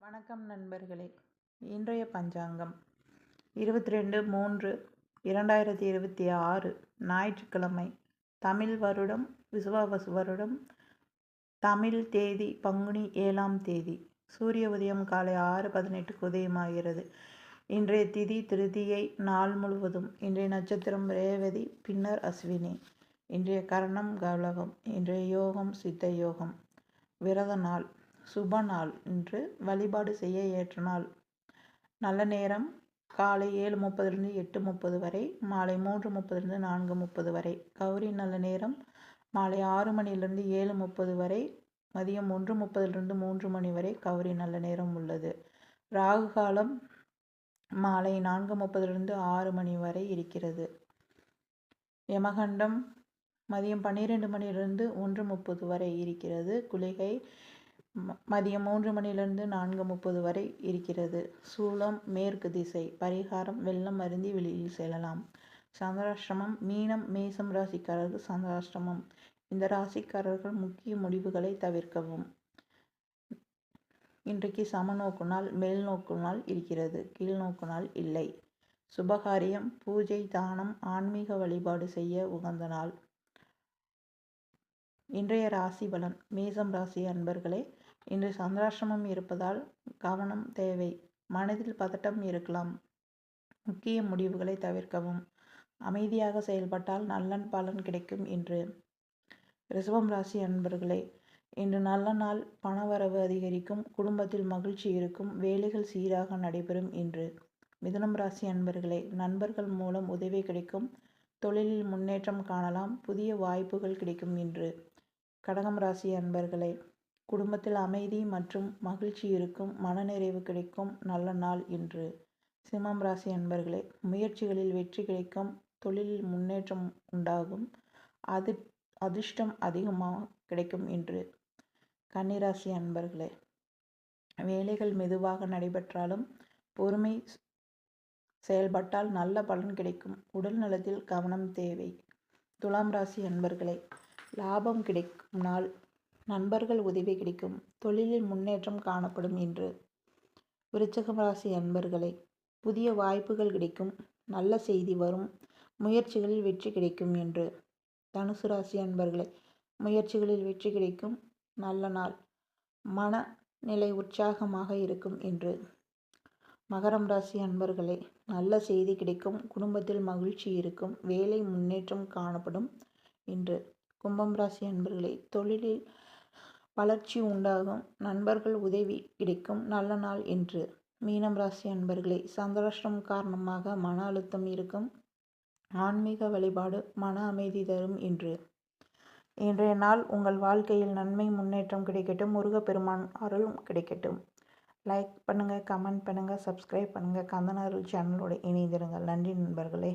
வணக்கம் நண்பர்களே. இன்றைய பஞ்சாங்கம் 22/3/2026 ஞாயிற்றுக்கிழமை. தமிழ் வருடம் விசுவாவசு வருடம். தமிழ் தேதி பங்குனி 7ஆம் தேதி. சூரிய உதயம் காலை 6:18க்கு உதயமாகிறது. இன்றைய திதி திருதியை நாள் முழுவதும். இன்றைய நட்சத்திரம் ரேவதி, பின்னர் அஸ்வினி. இன்றைய கரணம் கௌளவம். இன்றைய யோகம் சித்த யோகம். விரத நாள், சுப நாள். இன்று வழிபாடு செய்ய ஏற்ற நாள். நல்ல நேரம் காலை 7:30 - 8:30 வரை, மாலை 3:30 - 4:30 வரை. கௌரி நல்ல நேரம் மாலை 6 மணியிலிருந்து 7:30 வரை, மதியம் 1:30 - 3 மணி வரை கௌரி நல்ல நேரம் உள்ளது. ராகு காலம் மாலை 4:30 - 6 மணி வரை இருக்கிறது. யமகண்டம் மதியம் 12 மணியிலிருந்து 1:30 வரை இருக்கிறது. குளிகை மதியம் 3 மணியிலிருந்து 4:30 வரை இருக்கிறது. சூலம் மேற்கு திசை. பரிகாரம் வெல்லம் அருந்தி வெளியில் செல்லலாம். சந்திராஷ்டமம் மீனம் மேசம் ராசிக்காரர்கள் சந்திராஷ்டமம். இந்த ராசிக்காரர்கள் முக்கிய முடிவுகளை தவிர்க்கவும். இன்றைக்கு சமநோக்கு நாள், மேல் நோக்கு நாள் இருக்கிறது. கீழ் நோக்கு நாள் இல்லை. சுபகாரியம், பூஜை, தானம், ஆன்மீக வழிபாடு செய்ய உகந்த நாள். இன்றைய ராசி பலன். மேசம் ராசி அன்பர்களே, இன்று சந்திராஷ்டமம் இருப்பதால் கவனம் தேவை. மனதில் பதட்டம் இருக்கலாம். முக்கிய முடிவுகளை தவிர்க்கவும். அமைதியாக செயல்பட்டால் நல்ல பலன் கிடைக்கும். இன்று ரிஷபம் ராசி அன்பர்களே, இன்று நல்ல நாள். பணவரவு அதிகரிக்கும். குடும்பத்தில் மகிழ்ச்சி இருக்கும். வேலைகள் சீராக நடைபெறும். இன்று மிதுனம் ராசி அன்பர்களே, நண்பர்கள் மூலம் உதவி கிடைக்கும். தொழிலில் முன்னேற்றம் காணலாம். புதிய வாய்ப்புகள் கிடைக்கும். இன்று கடகம் ராசி அன்பர்களே, குடும்பத்தில் அமைதி மற்றும் மகிழ்ச்சி இருக்கும். மனநிறைவு கிடைக்கும். நல்ல நாள். இன்று சிம்மம் ராசி அன்பர்களே, முயற்சிகளில் வெற்றி கிடைக்கும். தொழிலில் முன்னேற்றம் உண்டாகும். அதிர்ஷ்டம் அதிகமாக கிடைக்கும். இன்று கன்னிராசி அன்பர்களே, வேலைகள் மெதுவாக நடைபெற்றாலும் பொறுமை செயல்பட்டால் நல்ல பலன் கிடைக்கும். உடல் நலத்தில் கவனம் தேவை. துலாம் ராசி அன்பர்களே, லாபம் கிடைக்கும் நாள். நண்பர்கள் உதவி கிடைக்கும். தொழிலில் முன்னேற்றம் காணப்படும். இன்று விருச்சிகம் ராசி அன்பர்களே, புதிய வாய்ப்புகள் கிடைக்கும். நல்ல செய்தி வரும். முயற்சிகளில் வெற்றி கிடைக்கும். இன்று தனுசு ராசி அன்பர்களே, முயற்சிகளில் வெற்றி கிடைக்கும். நல்ல நாள். மன நிலை உற்சாகமாக இருக்கும். இன்று மகரம் ராசி அன்பர்களே, நல்ல செய்தி கிடைக்கும். குடும்பத்தில் மகிழ்ச்சி இருக்கும். வேலை முன்னேற்றம் காணப்படும். இன்று கும்பம் ராசி அன்பர்களே, தொழிலில் வளர்ச்சி உண்டாகும். நண்பர்கள் உதவி கிடைக்கும். நல்ல நாள். இன்று மீனம் ராசி அன்பர்களே, சந்திராஷ்டமம் காரணமாக மன அழுத்தம் இருக்கும். ஆன்மீக வழிபாடு மன அமைதி தரும். இன்றைய நாள் உங்கள் வாழ்க்கையில் நன்மை முன்னேற்றம் கிடைக்கட்டும். முருகப்பெருமான் அருளும் கிடைக்கட்டும். லைக் பண்ணுங்க, கமெண்ட் பண்ணுங்க, சப்ஸ்கிரைப் பண்ணுங்க. கந்தன் அருள் சேனலோட இணைந்திருங்கள். நன்றி நண்பர்களே.